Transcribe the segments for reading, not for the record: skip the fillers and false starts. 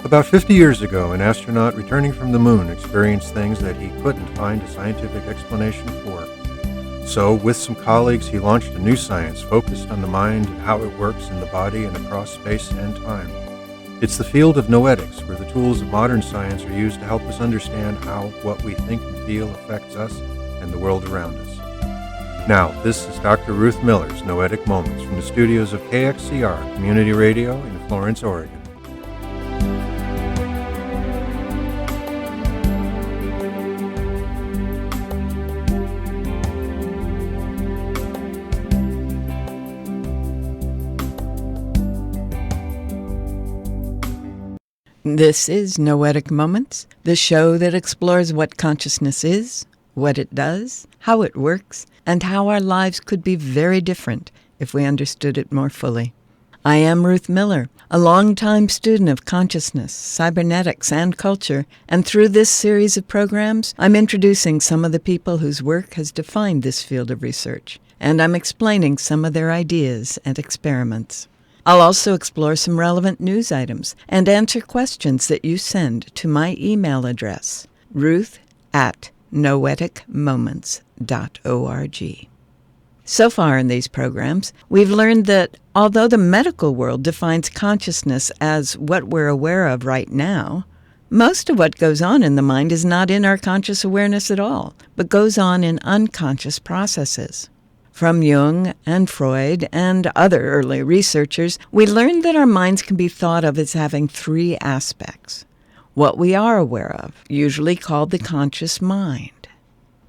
About 50 years ago, an astronaut returning from the moon experienced things that he couldn't find a scientific explanation for. So, with some colleagues, he launched a new science focused on the mind and how it works in the body and across space and time. It's the field of Noetics, where the tools of modern science are used to help us understand how what we think and feel affects us and the world around us. Now, this is Dr. Ruth Miller's Noetic Moments from the studios of KXCR Community Radio in Florence, Oregon. This is Noetic Moments, the show that explores what consciousness is, what it does, how it works, and how our lives could be very different if we understood it more fully. I am Ruth Miller, a longtime student of consciousness, cybernetics, and culture, and through this series of programs, I'm introducing some of the people whose work has defined this field of research, and I'm explaining some of their ideas and experiments. I'll also explore some relevant news items and answer questions that you send to my email address, ruth@noeticmoments.org. So far in these programs, we've learned that although the medical world defines consciousness as what we're aware of right now, most of what goes on in the mind is not in our conscious awareness at all, but goes on in unconscious processes. From Jung and Freud and other early researchers, we learned that our minds can be thought of as having three aspects. What we are aware of, usually called the conscious mind.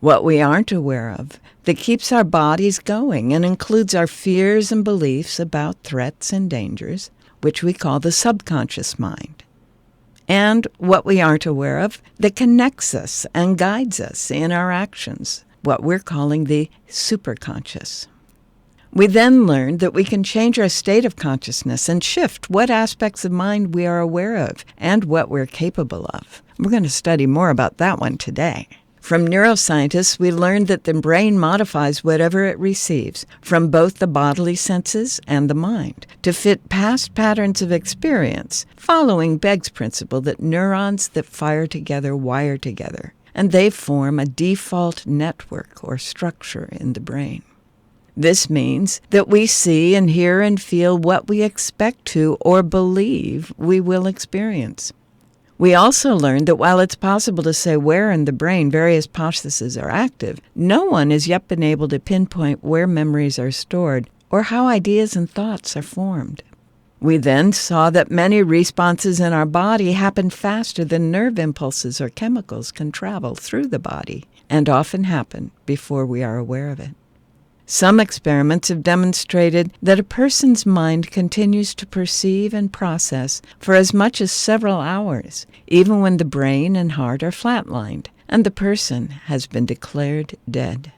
What we aren't aware of, that keeps our bodies going and includes our fears and beliefs about threats and dangers, which we call the subconscious mind. And what we aren't aware of, that connects us and guides us in our actions, what we're calling the superconscious. We then learned that we can change our state of consciousness and shift what aspects of mind we are aware of and what we're capable of. We're going to study more about that one today. From neuroscientists, we learned that the brain modifies whatever it receives, from both the bodily senses and the mind, to fit past patterns of experience, following Begg's principle that neurons that fire together wire together, and they form a default network or structure in the brain. This means that we see and hear and feel what we expect to or believe we will experience. We also learned that while it's possible to say where in the brain various processes are active, no one has yet been able to pinpoint where memories are stored or how ideas and thoughts are formed. We then saw that many responses in our body happen faster than nerve impulses or chemicals can travel through the body, and often happen before we are aware of it. Some experiments have demonstrated that a person's mind continues to perceive and process for as much as several hours, even when the brain and heart are flatlined, and the person has been declared dead.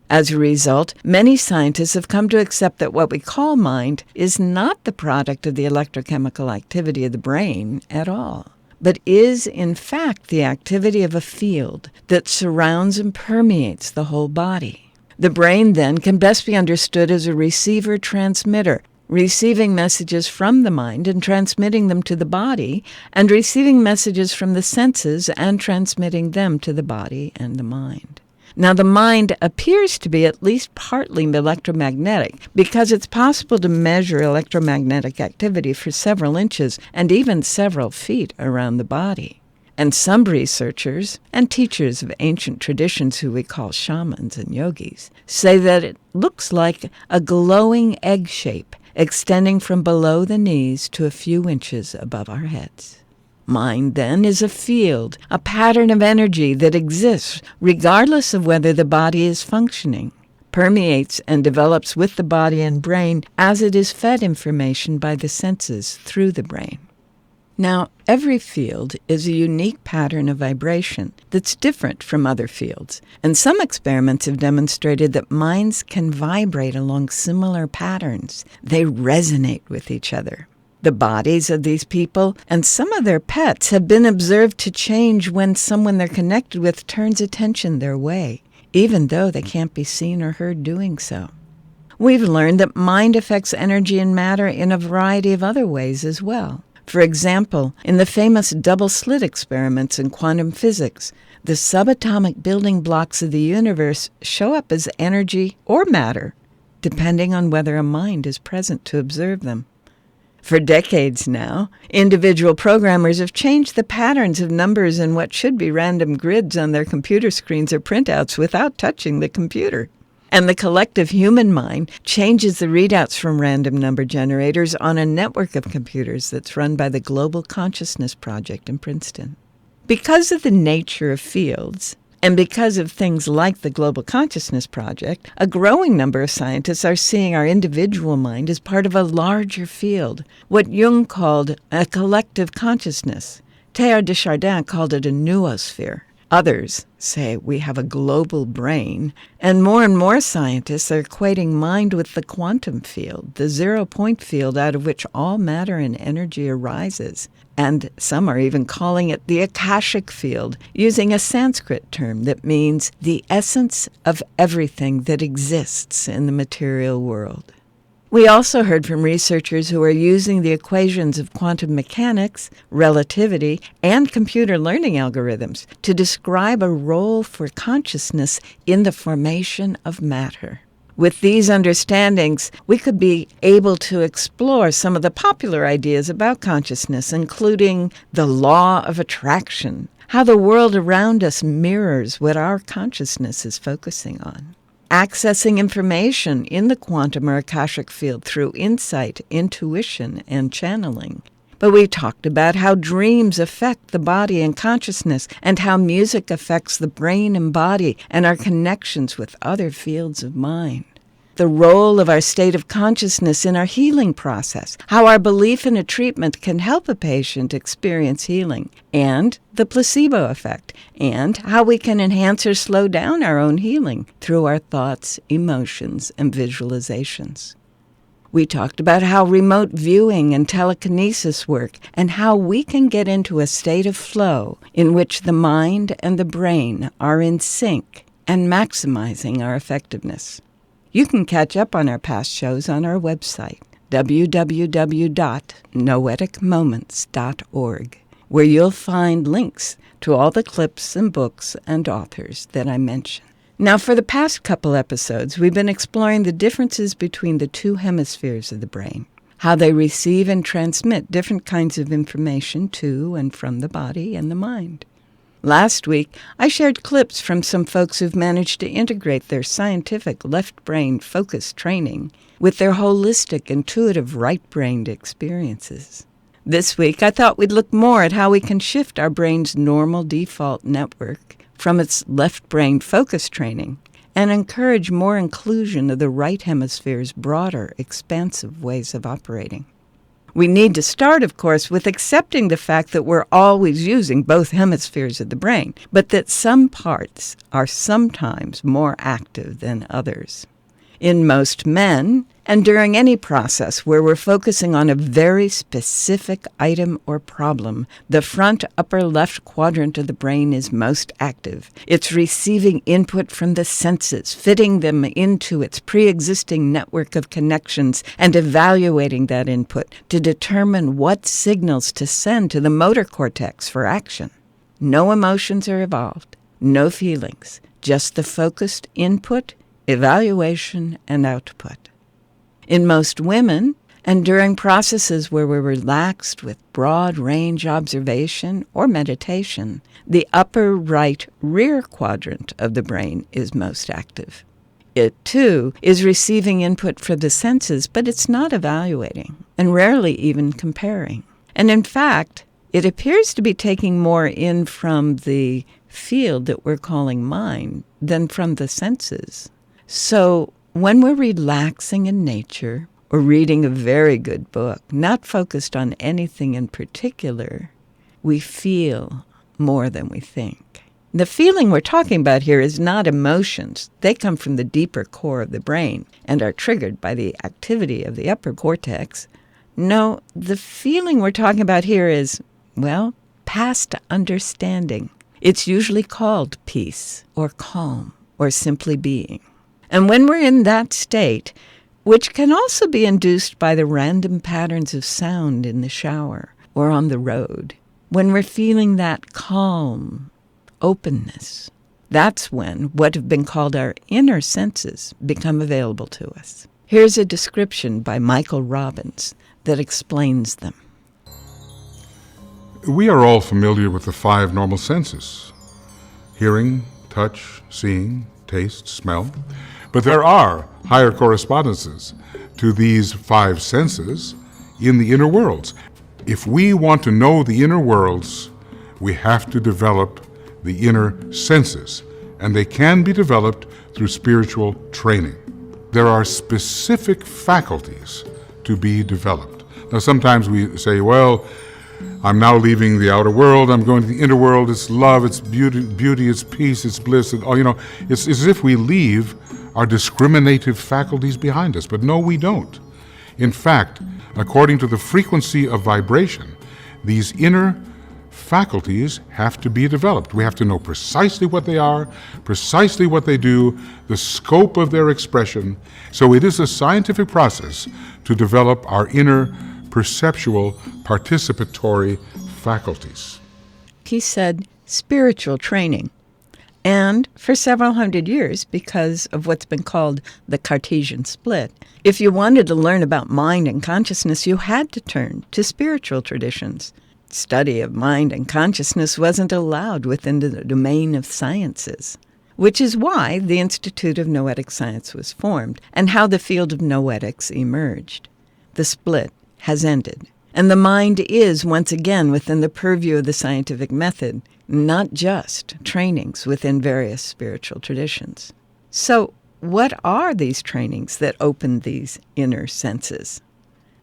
As a result, many scientists have come to accept that what we call mind is not the product of the electrochemical activity of the brain at all, but is, in fact, the activity of a field that surrounds and permeates the whole body. The brain, then, can best be understood as a receiver-transmitter, receiving messages from the mind and transmitting them to the body, and receiving messages from the senses and transmitting them to the body and the mind. Now, the mind appears to be at least partly electromagnetic because it's possible to measure electromagnetic activity for several inches and even several feet around the body. And some researchers and teachers of ancient traditions who we call shamans and yogis say that it looks like a glowing egg shape extending from below the knees to a few inches above our heads. Mind, then, is a field, a pattern of energy that exists regardless of whether the body is functioning, permeates and develops with the body and brain as it is fed information by the senses through the brain. Now, every field is a unique pattern of vibration that's different from other fields, and some experiments have demonstrated that minds can vibrate along similar patterns. They resonate with each other. The bodies of these people and some of their pets have been observed to change when someone they're connected with turns attention their way, even though they can't be seen or heard doing so. We've learned that mind affects energy and matter in a variety of other ways as well. For example, in the famous double-slit experiments in quantum physics, the subatomic building blocks of the universe show up as energy or matter, depending on whether a mind is present to observe them. For decades now, individual programmers have changed the patterns of numbers in what should be random grids on their computer screens or printouts without touching the computer. And the collective human mind changes the readouts from random number generators on a network of computers that's run by the Global Consciousness Project in Princeton. Because of the nature of fields, and because of things like the Global Consciousness Project, a growing number of scientists are seeing our individual mind as part of a larger field, what Jung called a collective consciousness. Teilhard de Chardin called it a noosphere. Others say we have a global brain, and more scientists are equating mind with the quantum field, the zero-point field out of which all matter and energy arises. And some are even calling it the Akashic field, using a Sanskrit term that means the essence of everything that exists in the material world. We also heard from researchers who are using the equations of quantum mechanics, relativity, and computer learning algorithms to describe a role for consciousness in the formation of matter. With these understandings, we could be able to explore some of the popular ideas about consciousness, including the law of attraction, how the world around us mirrors what our consciousness is focusing on. Accessing information in the quantum or Akashic field through insight, intuition, and channeling. But we talked about how dreams affect the body and consciousness, and how music affects the brain and body and our connections with other fields of mind. The role of our state of consciousness in our healing process, how our belief in a treatment can help a patient experience healing, and the placebo effect, and how we can enhance or slow down our own healing through our thoughts, emotions, and visualizations. We talked about how remote viewing and telekinesis work, and how we can get into a state of flow in which the mind and the brain are in sync and maximizing our effectiveness. You can catch up on our past shows on our website, www.noeticmoments.org, where you'll find links to all the clips and books and authors that I mentioned. Now, for the past couple episodes, we've been exploring the differences between the two hemispheres of the brain, how they receive and transmit different kinds of information to and from the body and the mind. Last week, I shared clips from some folks who've managed to integrate their scientific left-brain focus training with their holistic, intuitive right-brained experiences. This week, I thought we'd look more at how we can shift our brain's normal default network from its left-brain focus training and encourage more inclusion of the right hemisphere's broader, expansive ways of operating. We need to start, of course, with accepting the fact that we're always using both hemispheres of the brain, but that some parts are sometimes more active than others. In most men, and during any process where we're focusing on a very specific item or problem, the front upper left quadrant of the brain is most active. It's receiving input from the senses, fitting them into its pre-existing network of connections, and evaluating that input to determine what signals to send to the motor cortex for action. No emotions are involved, no feelings, just the focused input, evaluation, and output. In most women, and during processes where we're relaxed with broad-range observation or meditation, the upper right rear quadrant of the brain is most active. It, too, is receiving input from the senses, but it's not evaluating, and rarely even comparing. And in fact, it appears to be taking more in from the field that we're calling mind than from the senses. So when we're relaxing in nature or reading a very good book, not focused on anything in particular, we feel more than we think. The feeling we're talking about here is not emotions. They come from the deeper core of the brain and are triggered by the activity of the upper cortex. No, the feeling we're talking about here is, well, past understanding. It's usually called peace or calm or simply being. And when we're in that state, which can also be induced by the random patterns of sound in the shower, or on the road, when we're feeling that calm, openness, that's when what have been called our inner senses become available to us. Here's a description by Michael Robbins that explains them. We are all familiar with the 5 normal senses: hearing, touch, seeing, taste, smell. But there are higher correspondences to these 5 senses in the inner worlds. If we want to know the inner worlds, we have to develop the inner senses, and they can be developed through spiritual training. There are specific faculties to be developed. Now, sometimes we say, well, I'm now leaving the outer world, I'm going to the inner world, it's love, it's beauty, it's peace, it's bliss, it's as if we leave our discriminative faculties behind us, but no, we don't. In fact, according to the frequency of vibration, these inner faculties have to be developed. We have to know precisely what they are, precisely what they do, the scope of their expression. So it is a scientific process to develop our inner perceptual participatory faculties. He said spiritual training. And for several hundred years, because of what's been called the Cartesian split, if you wanted to learn about mind and consciousness, you had to turn to spiritual traditions. Study of mind and consciousness wasn't allowed within the domain of sciences, which is why the Institute of Noetic Science was formed and how the field of Noetics emerged. The split has ended, and the mind is once again within the purview of the scientific method, not just trainings within various spiritual traditions. So, what are these trainings that open these inner senses?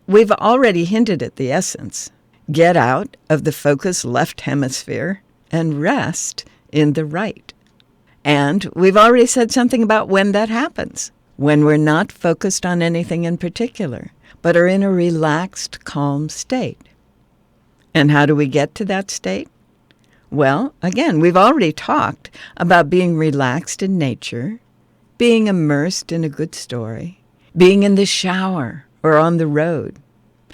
We've already hinted at the essence. Get out of the focused left hemisphere and rest in the right. And we've already said something about when that happens, when we're not focused on anything in particular, but are in a relaxed, calm state. And how do we get to that state? Well, again, we've already talked about being relaxed in nature, being immersed in a good story, being in the shower or on the road.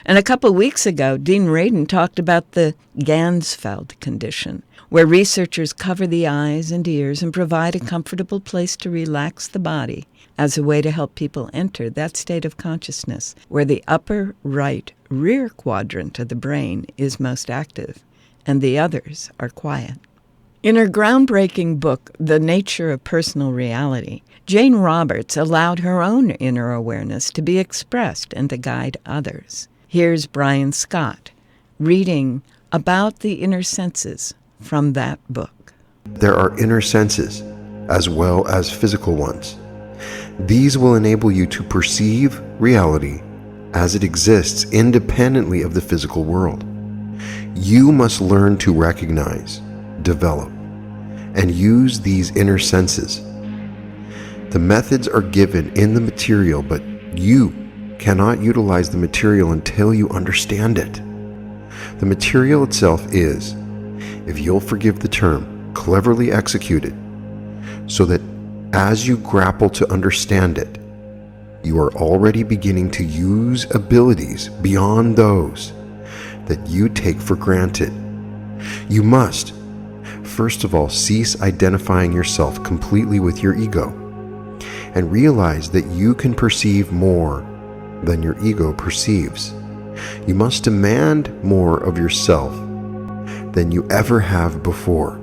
And a couple weeks ago, Dean Radin talked about the Ganzfeld condition, where researchers cover the eyes and ears and provide a comfortable place to relax the body as a way to help people enter that state of consciousness where the upper right rear quadrant of the brain is most active and the others are quiet. In her groundbreaking book, The Nature of Personal Reality, Jane Roberts allowed her own inner awareness to be expressed and to guide others. Here's Brian Scott reading about the inner senses from that book. There are inner senses as well as physical ones. These will enable you to perceive reality as it exists independently of the physical world. You must learn to recognize, develop, and use these inner senses. The methods are given in the material, but you cannot utilize the material until you understand it. The material itself is, if you'll forgive the term, cleverly executed, so that as you grapple to understand it, you are already beginning to use abilities beyond those that you take for granted. You must, first of all, cease identifying yourself completely with your ego and realize that you can perceive more than your ego perceives. You must demand more of yourself than you ever have before.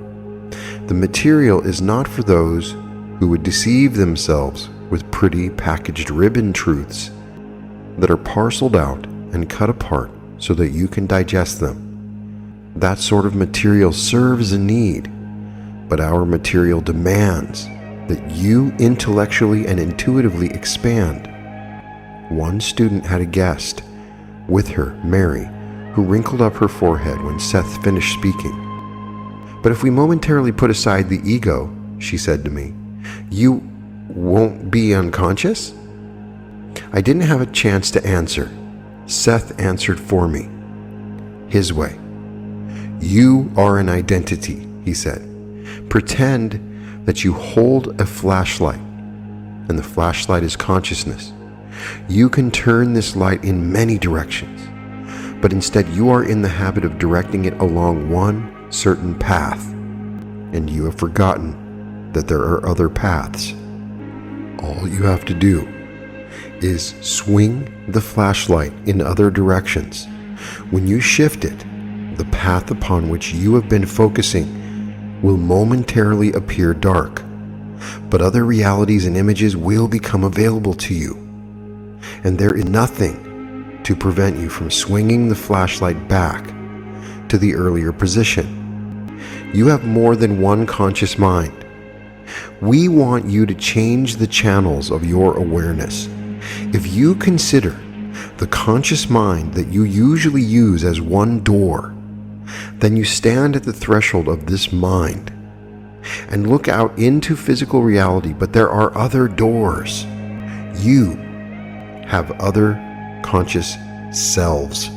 The material is not for those who would deceive themselves with pretty packaged ribbon truths that are parceled out and cut apart so that you can digest them. That sort of material serves a need, but our material demands that you intellectually and intuitively expand. One student had a guest with her, Mary, who wrinkled up her forehead when Seth finished speaking. But if we momentarily put aside the ego, she said to me, you won't be unconscious? I didn't have a chance to answer. Seth answered for me, his way. You are an identity, he said. Pretend that you hold a flashlight, and the flashlight is consciousness. You can turn this light in many directions, but instead you are in the habit of directing it along one certain path, and you have forgotten that there are other paths. All you have to do is swing the flashlight in other directions. When you shift it, the path upon which you have been focusing will momentarily appear dark, but other realities and images will become available to you, and there is nothing to prevent you from swinging the flashlight back to the earlier position. You have more than one conscious mind. We want you to change the channels of your awareness. If you consider the conscious mind that you usually use as one door, then you stand at the threshold of this mind and look out into physical reality, but there are other doors. You have other conscious selves.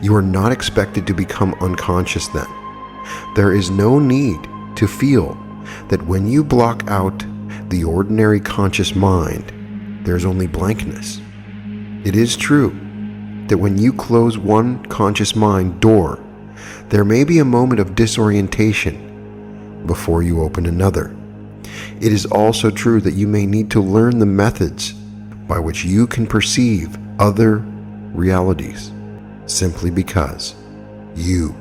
You are not expected to become unconscious then. There is no need to feel that when you block out the ordinary conscious mind, there's only blankness. It is true that when you close one conscious mind door, there may be a moment of disorientation before you open another. It is also true that you may need to learn the methods by which you can perceive other realities, simply because you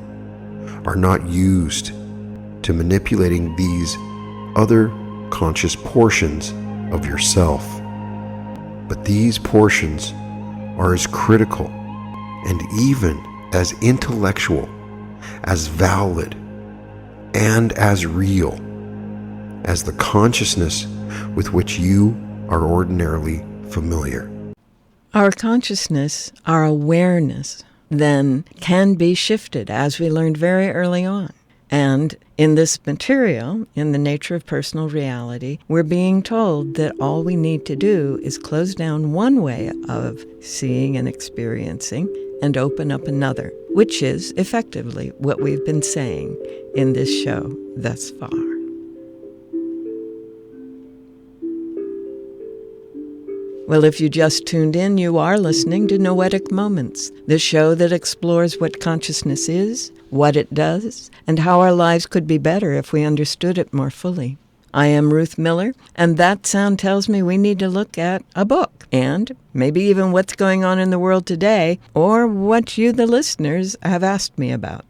are not used to manipulating these other conscious portions of yourself. But these portions are as critical and even as intellectual, as valid, and as real as the consciousness with which you are ordinarily familiar. Our consciousness, our awareness, then can be shifted, as we learned very early on. And in this material, in the nature of personal reality, we're being told that all we need to do is close down one way of seeing and experiencing and open up another, which is effectively what we've been saying in this show thus far. Well, if you just tuned in, you are listening to Noetic Moments, the show that explores what consciousness is, what it does, and how our lives could be better if we understood it more fully. I am Ruth Miller, and that sound tells me we need to look at a book, and maybe even what's going on in the world today, or what you, the listeners, have asked me about.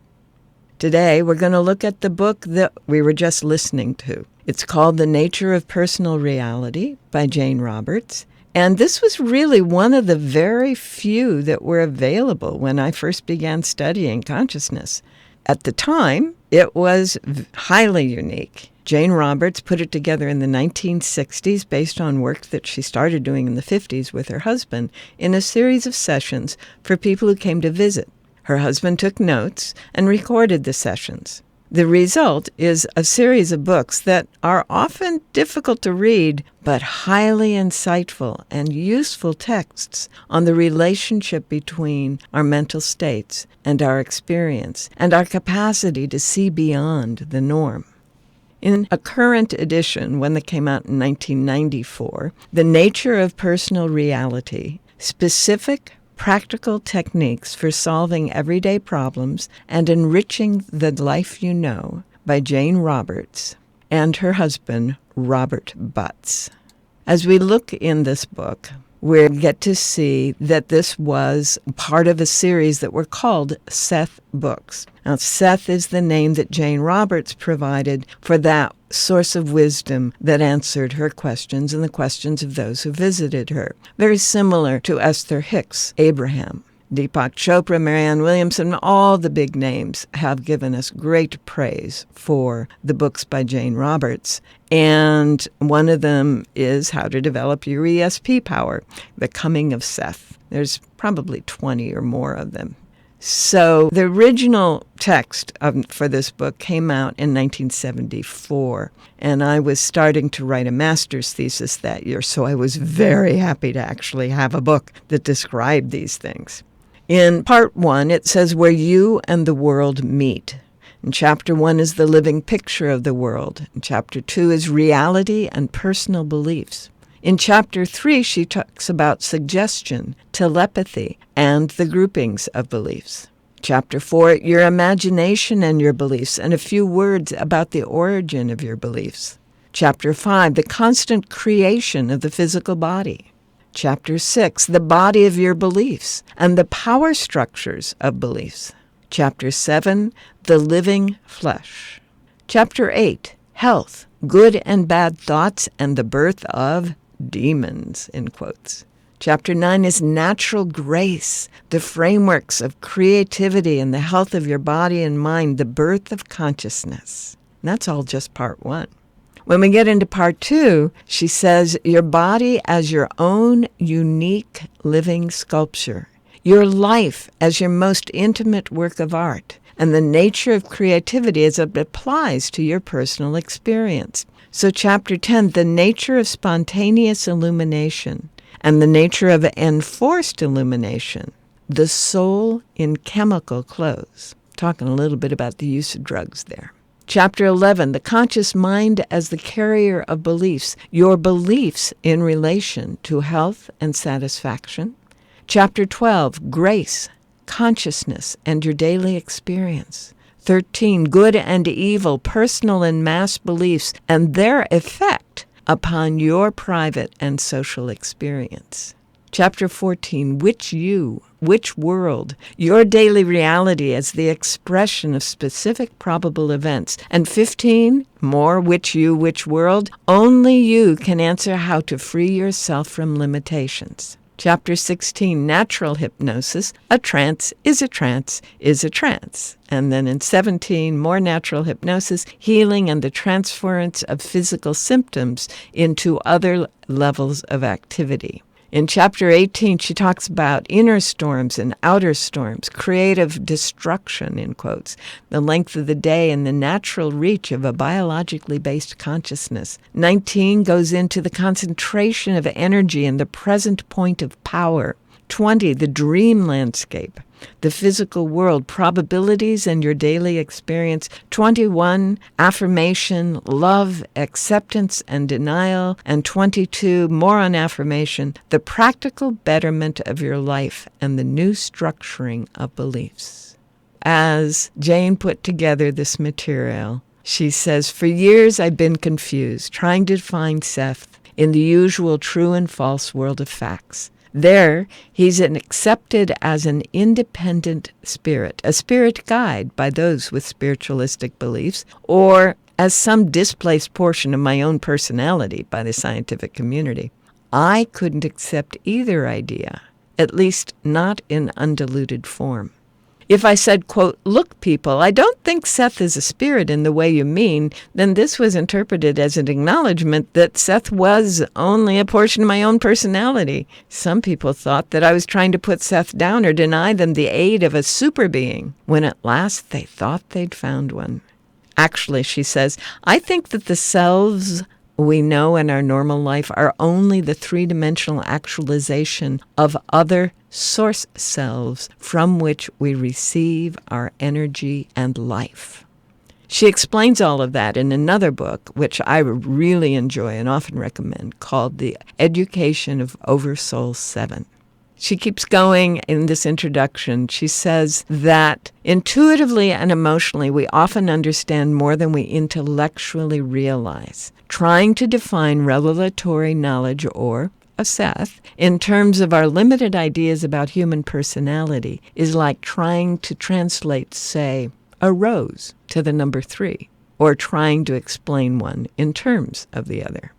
Today, we're going to look at the book that we were just listening to. It's called The Nature of Personal Reality by Jane Roberts. And this was really one of the very few that were available when I first began studying consciousness. At the time, it was highly unique. Jane Roberts put it together in the 1960s based on work that she started doing in the 50s with her husband in a series of sessions for people who came to visit. Her husband took notes and recorded the sessions. The result is a series of books that are often difficult to read, but highly insightful and useful texts on the relationship between our mental states and our experience and our capacity to see beyond the norm. In a current edition, one that came out in 1994, The Nature of Personal Reality, specific practical techniques for solving everyday problems and enriching the life you know by Jane Roberts and her husband, Robert Butts. As we look in this book, we get to see that this was part of a series that were called Seth books. Now, Seth is the name that Jane Roberts provided for that source of wisdom that answered her questions and the questions of those who visited her. Very similar to Esther Hicks, Abraham, Deepak Chopra, Marianne Williamson, all the big names have given us great praise for the books by Jane Roberts. And one of them is How to Develop Your ESP Power, The Coming of Seth. There's probably 20 or more of them. So the original text for this book came out in 1974, and I was starting to write a master's thesis that year, so I was very happy to actually have a book that described these things. In part 1, it says where you and the world meet. And chapter 1 is the living picture of the world. And chapter 2 is reality and personal beliefs. In Chapter 3, she talks about suggestion, telepathy, and the groupings of beliefs. Chapter 4, your imagination and your beliefs, and a few words about the origin of your beliefs. Chapter 5, the constant creation of the physical body. Chapter 6, the body of your beliefs and the power structures of beliefs. Chapter 7, the living flesh. Chapter 8, health, good and bad thoughts, and the birth of demons, in quotes. Chapter 9 is natural grace, the frameworks of creativity and the health of your body and mind, the birth of consciousness. And that's all just part 1. When we get into part 2, she says, your body as your own unique living sculpture, your life as your most intimate work of art, and the nature of creativity as it applies to your personal experience. So chapter 10, the nature of spontaneous illumination and the nature of enforced illumination, the soul in chemical clothes. Talking a little bit about the use of drugs there. Chapter 11, the conscious mind as the carrier of beliefs, your beliefs in relation to health and satisfaction. Chapter 12, grace, consciousness, and your daily experience. 13, good and evil, personal and mass beliefs, and their effect upon your private and social experience. Chapter 14, which you, which world, your daily reality as the expression of specific probable events. And 15, more which you, which world, only you can answer how to free yourself from limitations. Chapter 16, natural hypnosis, a trance is a trance is a trance. And then in 17, more natural hypnosis, healing and the transference of physical symptoms into other levels of activity. In Chapter 18, she talks about inner storms and outer storms, creative destruction, in quotes, the length of the day and the natural reach of a biologically based consciousness. 19 goes into the concentration of energy and the present point of power. 20, the dream landscape, the physical world, probabilities and your daily experience. 21, affirmation, love, acceptance, and denial. And 22, more on affirmation, the practical betterment of your life and the new structuring of beliefs. As Jane put together this material, she says, for years I've been confused, trying to find Seth in the usual true and false world of facts. There, he's accepted as an independent spirit, a spirit guide by those with spiritualistic beliefs, or as some displaced portion of my own personality by the scientific community. I couldn't accept either idea, at least not in undiluted form. If I said, quote, look, people, I don't think Seth is a spirit in the way you mean, then this was interpreted as an acknowledgement that Seth was only a portion of my own personality. Some people thought that I was trying to put Seth down or deny them the aid of a super being, when at last they thought they'd found one. Actually, she says, I think that the selves we know in our normal life are only the three-dimensional actualization of other source selves from which we receive our energy and life. She explains all of that in another book, which I really enjoy and often recommend, called The Education of Oversoul 7. She keeps going in this introduction. She says that intuitively and emotionally, we often understand more than we intellectually realize. Trying to define revelatory knowledge, or a Seth, in terms of our limited ideas about human personality is like trying to translate, say, a rose to the number 3, or trying to explain one in terms of the other.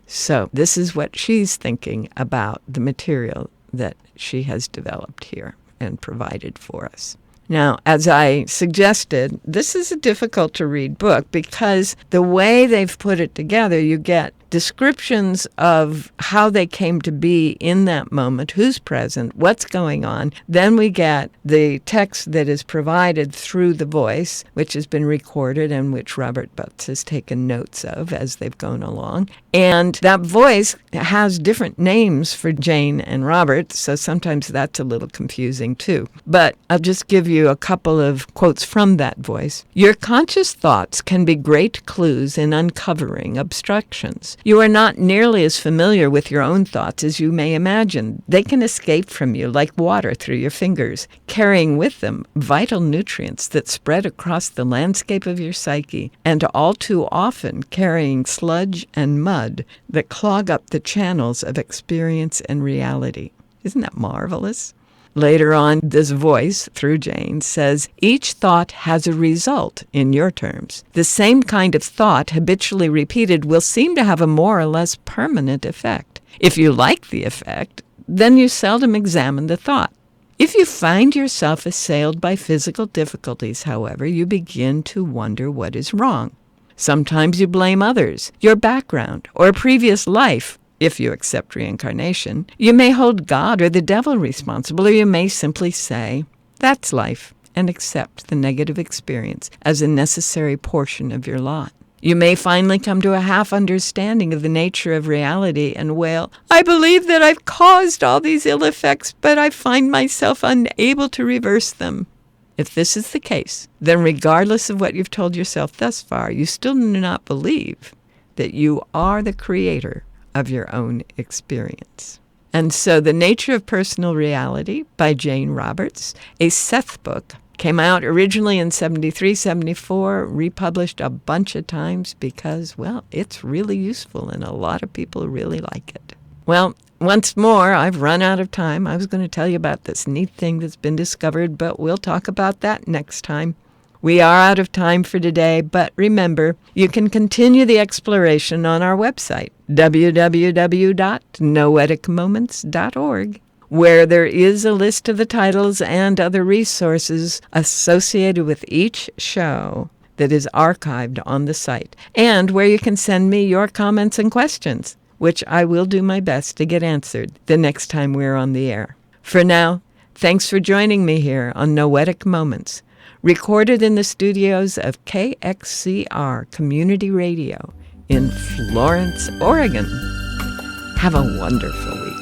So this is what she's thinking about the material that she has developed here and provided for us. Now, as I suggested, this is a difficult to read book because the way they've put it together, you get descriptions of how they came to be in that moment, who's present, what's going on. Then we get the text that is provided through the voice, which has been recorded and which Robert Butts has taken notes of as they've gone along. And that voice has different names for Jane and Robert, so sometimes that's a little confusing too. But I'll just give you a couple of quotes from that voice. Your conscious thoughts can be great clues in uncovering obstructions. you are not nearly as familiar with your own thoughts as you may imagine. They can escape from you like water through your fingers, carrying with them vital nutrients that spread across the landscape of your psyche, and all too often carrying sludge and mud that clog up the channels of experience and reality. Isn't that marvelous? Later on, this voice, through Jane, says, each thought has a result in your terms. The same kind of thought habitually repeated will seem to have a more or less permanent effect. If you like the effect, then you seldom examine the thought. If you find yourself assailed by physical difficulties, however, you begin to wonder what is wrong. Sometimes you blame others, your background, or a previous life. If you accept reincarnation, you may hold God or the devil responsible, or you may simply say, that's life, and accept the negative experience as a necessary portion of your lot. You may finally come to a half understanding of the nature of reality and wail, I believe that I've caused all these ill effects, but I find myself unable to reverse them. If this is the case, then regardless of what you've told yourself thus far, you still do not believe that you are the creator of your own experience. And so The Nature of Personal Reality by Jane Roberts, a Seth book, came out originally in 73, 74, republished a bunch of times because, well, it's really useful and a lot of people really like it. Well, once more, I've run out of time. I was going to tell you about this neat thing that's been discovered, but we'll talk about that next time. We are out of time for today, but remember, you can continue the exploration on our website, www.noeticmoments.org, where there is a list of the titles and other resources associated with each show that is archived on the site, and where you can send me your comments and questions, which I will do my best to get answered the next time we're on the air. For now, thanks for joining me here on Noetic Moments, recorded in the studios of KXCR Community Radio in Florence, Oregon. Have a wonderful week.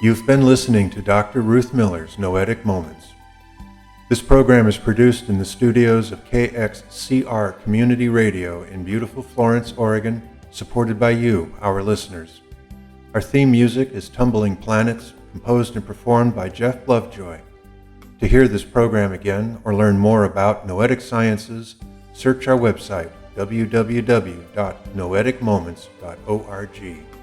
You've been listening to Dr. Ruth Miller's Noetic Moments. This program is produced in the studios of KXCR Community Radio in beautiful Florence, Oregon, supported by you, our listeners. Our theme music is Tumbling Planets, composed and performed by Jeff Lovejoy. To hear this program again or learn more about Noetic Sciences, search our website, www.noeticmoments.org.